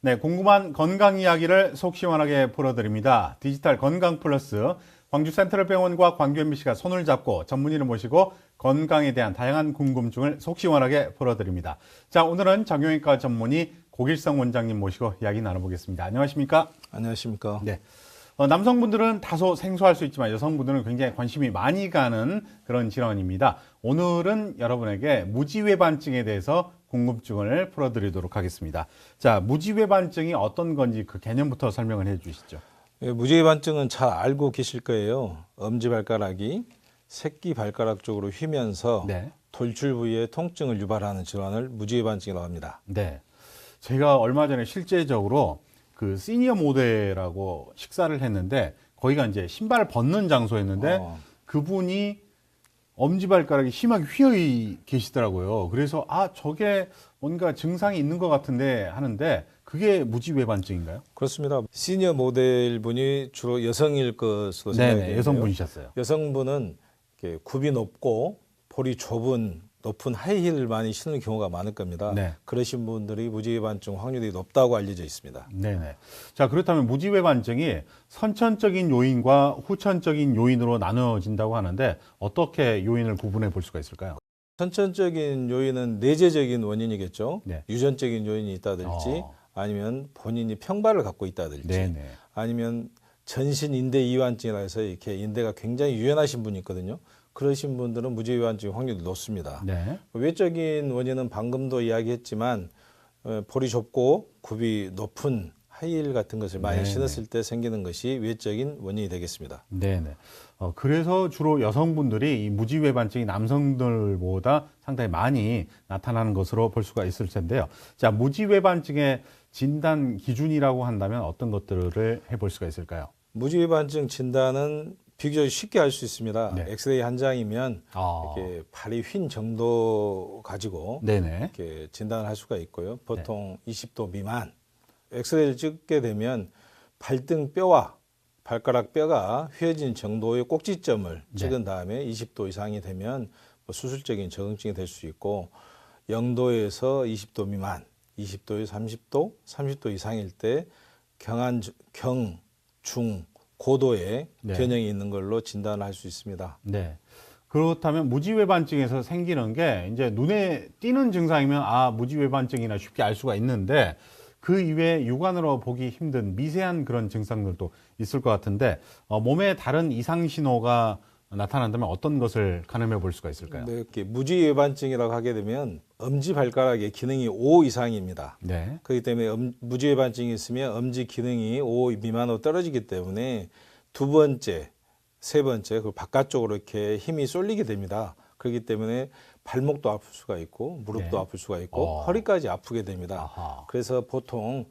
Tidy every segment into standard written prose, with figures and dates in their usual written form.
네, 궁금한 건강 이야기를 속 시원하게 풀어드립니다. 디지털 건강 플러스 광주 센트럴병원과 광주 MBC가 손을 잡고 전문의를 모시고 건강에 대한 다양한 궁금증을 속 시원하게 풀어드립니다. 자, 오늘은 정형외과 전문의 고길성 원장님 모시고 이야기 나눠보겠습니다. 안녕하십니까? 안녕하십니까? 네. 남성분들은 다소 생소할 수 있지만 여성분들은 굉장히 관심이 많이 가는 그런 질환입니다. 오늘은 여러분에게 무지외반증에 대해서 궁금증을 풀어드리도록 하겠습니다. 자, 무지외반증이 어떤 건지 그 개념부터 설명을 해 주시죠. 무지외반증은 잘 알고 계실 거예요. 엄지발가락이 새끼발가락 쪽으로 휘면서 네. 돌출 부위에 통증을 유발하는 질환을 무지외반증이라고 합니다. 네. 제가 얼마 전에 실제적으로 그 시니어 모델하고 식사를 했는데 거기가 이제 신발을 벗는 장소였는데 그분이 엄지발가락이 심하게 휘어 계시더라고요. 그래서 저게 뭔가 증상이 있는 것 같은데 하는데 그게 무지외반증인가요? 그렇습니다. 시니어 모델분이 주로 여성일 것으로 생각이 네, 되는데요. 여성분이셨어요. 여성분은 이렇게 굽이 높고 볼이 좁은 높은 하이힐을 많이 신는 경우가 많을 겁니다. 네. 그러신 분들이 무지외반증 확률이 높다고 알려져 있습니다. 네네. 자, 그렇다면 무지외반증이 선천적인 요인과 후천적인 요인으로 나누어진다고 하는데 어떻게 요인을 구분해 볼 수가 있을까요? 선천적인 요인은 내재적인 원인이겠죠. 네. 유전적인 요인이 있다든지 아니면 본인이 평발을 갖고 있다든지 네네. 아니면 전신 인대 이완증이라 해서 이렇게 인대가 굉장히 유연하신 분이 있거든요. 그러신 분들은 무지외반증 확률이 높습니다. 네. 외적인 원인은 방금도 이야기했지만 볼이 좁고 굽이 높은 하이힐 같은 것을 많이 네네. 신었을 때 생기는 것이 외적인 원인이 되겠습니다. 네네. 그래서 주로 여성분들이 이 무지외반증이 남성들보다 상당히 많이 나타나는 것으로 볼 수가 있을 텐데요. 자, 무지외반증의 진단 기준이라고 한다면 어떤 것들을 해볼 수가 있을까요? 무지외반증 진단은 비교적 쉽게 할 수 있습니다. 네. 엑스레이 한 장이면 아. 이렇게 발이 휜 정도 가지고 네네. 이렇게 진단을 할 수가 있고요. 보통 20도 미만. 엑스레이를 찍게 되면 발등 뼈와 발가락 뼈가 휘어진 정도의 꼭지점을 찍은 다음에 20도 이상이 되면 수술적인 적응증이 될 수 있고 0도에서 20도 미만, 20도에서 30도, 30도 이상일 때 경, 중, 고도의 네. 변형이 있는 걸로 진단을 할 수 있습니다. 네. 그렇다면 무지외반증에서 생기는 게 이제 눈에 띄는 증상이면 무지외반증이나 쉽게 알 수가 있는데 그 이외에 육안으로 보기 힘든 미세한 그런 증상들도 있을 것 같은데 몸에 다른 이상 신호가 나타난다면 어떤 것을 가늠해 볼 수가 있을까요? 네, 이렇게 무지외반증이라고 하게 되면 엄지발가락의 기능이 5 이상입니다. 네. 그렇기 때문에 무지외반증이 있으면 엄지 기능이 5 미만으로 떨어지기 때문에 두 번째, 세 번째 그 바깥쪽으로 이렇게 힘이 쏠리게 됩니다. 그렇기 때문에 발목도 아플 수가 있고 무릎도 아플 수가 있고 허리까지 아프게 됩니다. 아하. 그래서 보통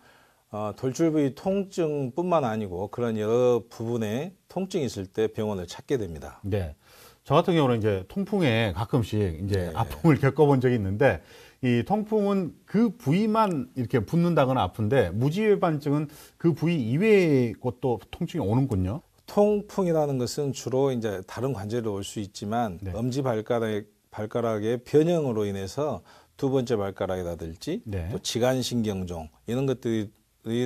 돌출 부위 통증뿐만 아니고 그런 여러 부분에 통증이 있을 때 병원을 찾게 됩니다. 네. 저 같은 경우는 이제 통풍에 가끔씩 이제 아픔을 겪어본 적이 있는데 이 통풍은 그 부위만 이렇게 붓는다거나 아픈데 무지외반증은 그 부위 이외의 곳도 통증이 오는군요. 통풍이라는 것은 주로 이제 다른 관절로 올 수 있지만 엄지 발가락의 변형으로 인해서 두 번째 발가락이라든지 또 지간신경종 이런 것들이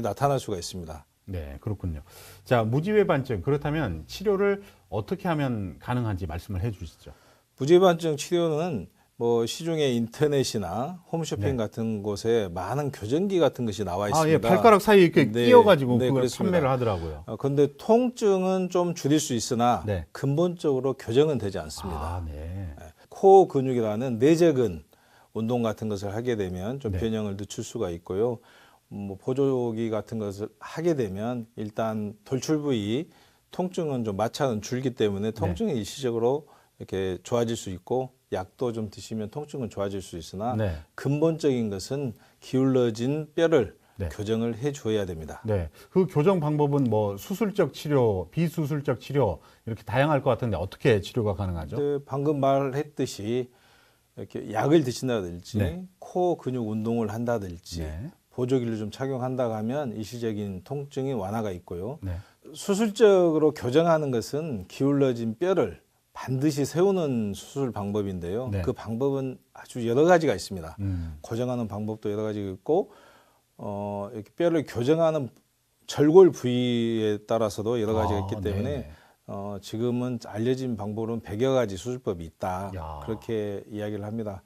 나타날 수가 있습니다. 네, 그렇군요. 자, 무지외반증 그렇다면 치료를 어떻게 하면 가능한지 말씀을 해주시죠. 무지외반증 치료는 시중에 인터넷이나 홈쇼핑 같은 곳에 많은 교정기 같은 것이 나와 있습니다. 예, 발가락 사이에 이렇게 끼워가지고 그걸 그렇습니다. 판매를 하더라고요. 그런데 통증은 좀 줄일 수 있으나 근본적으로 교정은 되지 않습니다. 네. 코어 근육이라는 내재근 운동 같은 것을 하게 되면 좀 변형을 늦출 수가 있고요. 보조기 같은 것을 하게 되면 일단 돌출 부위 통증은 좀 마찰은 줄기 때문에 통증이 일시적으로 이렇게 좋아질 수 있고 약도 좀 드시면 통증은 좋아질 수 있으나 근본적인 것은 기울어진 뼈를 교정을 해줘야 됩니다. 네, 그 교정 방법은 수술적 치료, 비수술적 치료 이렇게 다양할 것 같은데 어떻게 치료가 가능하죠? 방금 말했듯이 이렇게 약을 드신다든지 코어 근육 운동을 한다든지 보조기를 좀 착용한다고 하면 일시적인 통증이 완화가 있고요. 수술적으로 교정하는 것은 기울어진 뼈를 반드시 세우는 수술 방법인데요. 그 방법은 아주 여러 가지가 있습니다. 고정하는 방법도 여러 가지가 있고 이렇게 뼈를 교정하는 절골 부위에 따라서도 여러 가지가 있기 때문에 네네. 지금은 알려진 방법은 100여 가지 수술법이 있다. 야. 그렇게 이야기를 합니다.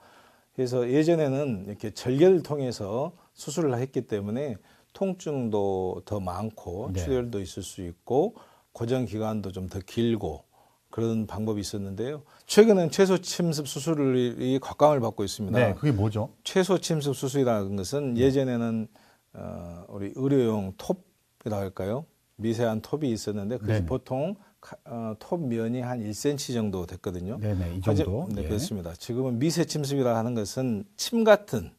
그래서 예전에는 이렇게 절개를 통해서 수술을 했기 때문에 통증도 더 많고 네. 출혈도 있을 수 있고 고정 기간도 좀 더 길고 그런 방법이 있었는데요. 최근엔 최소 침습 수술이 곽광을 받고 있습니다. 네, 그게 뭐죠? 최소 침습 수술이라는 것은 예전에는 우리 의료용 톱이라 할까요? 미세한 톱이 있었는데 그것이 네네. 보통 톱 면이 한 1cm 정도 됐거든요. 네네, 이 정도. 네, 예. 그렇습니다. 지금은 미세 침습이라 하는 것은 침 같은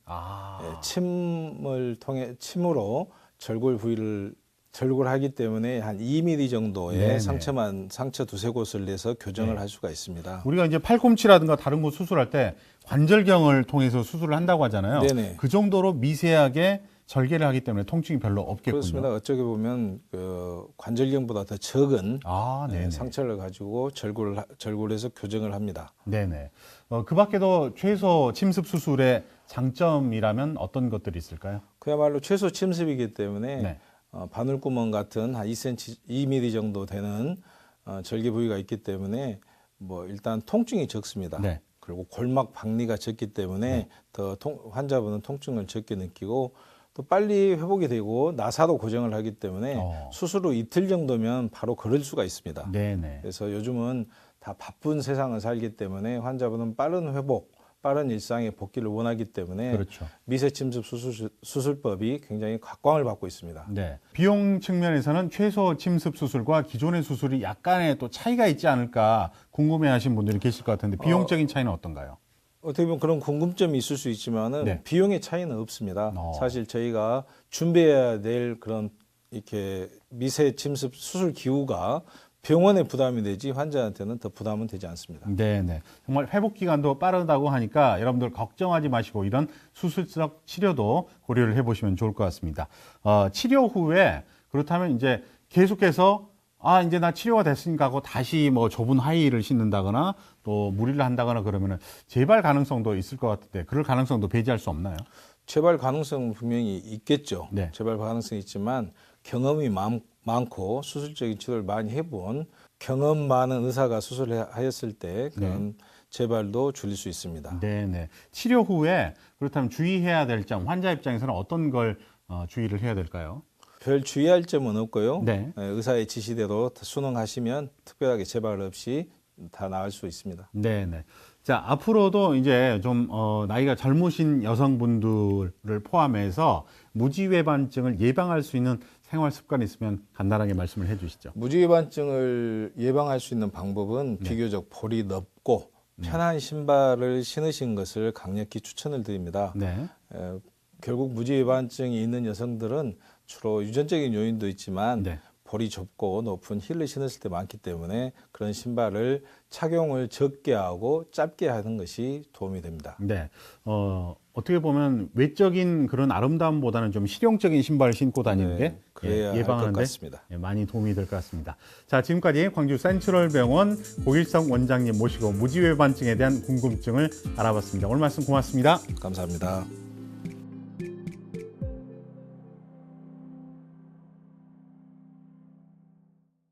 침을 통해 침으로 절골 부위를 절골하기 때문에 한 2mm 정도의 네네. 상처 두세 곳을 내서 교정을 네. 할 수가 있습니다. 우리가 이제 팔꿈치라든가 다른 곳 수술할 때 관절경을 통해서 수술을 한다고 하잖아요. 네네. 그 정도로 미세하게 절개를 하기 때문에 통증이 별로 없겠군요. 그렇습니다. 어쩌게 보면 그 관절경보다 더 적은 네네. 상처를 가지고 절골해서 교정을 합니다. 네네. 그 밖에도 최소 침습 수술의 장점이라면 어떤 것들이 있을까요? 그야말로 최소 침습이기 때문에 네. 바늘구멍 같은 한 2cm, 2mm 정도 되는 절개 부위가 있기 때문에 뭐 일단 통증이 적습니다. 네. 그리고 골막 박리가 적기 때문에 더 환자분은 통증을 적게 느끼고 또 빨리 회복이 되고 나사도 고정을 하기 때문에 수술 후 이틀 정도면 바로 걸을 수가 있습니다. 네네. 그래서 요즘은 다 바쁜 세상을 살기 때문에 환자분은 빠른 회복, 빠른 일상의 복귀를 원하기 때문에 그렇죠. 미세침습 수술법이 굉장히 각광을 받고 있습니다. 네. 비용 측면에서는 최소 침습 수술과 기존의 수술이 약간의 또 차이가 있지 않을까 궁금해하신 분들이 계실 것 같은데 비용적인 차이는 어떤가요? 어떻게 보면 그런 궁금점이 있을 수 있지만은 네. 비용의 차이는 없습니다. 어. 사실 저희가 준비해야 될 그런 이렇게 미세 침습 수술 기구가 병원에 부담이 되지 환자한테는 더 부담은 되지 않습니다. 네네. 정말 회복 기간도 빠르다고 하니까 여러분들 걱정하지 마시고 이런 수술적 치료도 고려를 해보시면 좋을 것 같습니다. 치료 후에 그렇다면 이제 계속해서 이제 나 치료가 됐으니까 하고 다시 뭐 좁은 하이힐을 신는다거나 또 무리를 한다거나 그러면은 재발 가능성도 있을 것 같은데 그럴 가능성도 배제할 수 없나요? 재발 가능성은 분명히 있겠죠. 네. 재발 가능성이 있지만 경험이 많고 수술적인 치료를 많이 해본 경험 많은 의사가 수술을 하였을 때 그런 재발도 줄일 수 있습니다. 네네. 치료 후에 그렇다면 주의해야 될 점, 환자 입장에서는 어떤 걸 주의를 해야 될까요? 별 주의할 점은 없고요. 네. 의사의 지시대로 순응하시면 특별하게 재발 없이 다 나을 수 있습니다. 네네. 자, 앞으로도 이제 좀, 나이가 젊으신 여성분들을 포함해서 무지외반증을 예방할 수 있는 생활 습관이 있으면 간단하게 말씀을 해 주시죠. 무지외반증을 예방할 수 있는 방법은 비교적 볼이 넓고 편한 신발을 신으신 것을 강력히 추천을 드립니다. 네. 결국 무지외반증이 있는 여성들은 주로 유전적인 요인도 있지만 네. 볼이 좁고 높은 힐을 신었을 때 많기 때문에 그런 신발을 착용을 적게 하고 짧게 하는 것이 도움이 됩니다. 네. 어떻게 보면 외적인 그런 아름다움보다는 좀 실용적인 신발을 신고 다니는 게 그래야 할 것 예방하는데 같습니다. 많이 도움이 될 것 같습니다. 자, 지금까지 광주 센트럴병원 고길성 원장님 모시고 무지외반증에 대한 궁금증을 알아봤습니다. 오늘 말씀 고맙습니다. 감사합니다.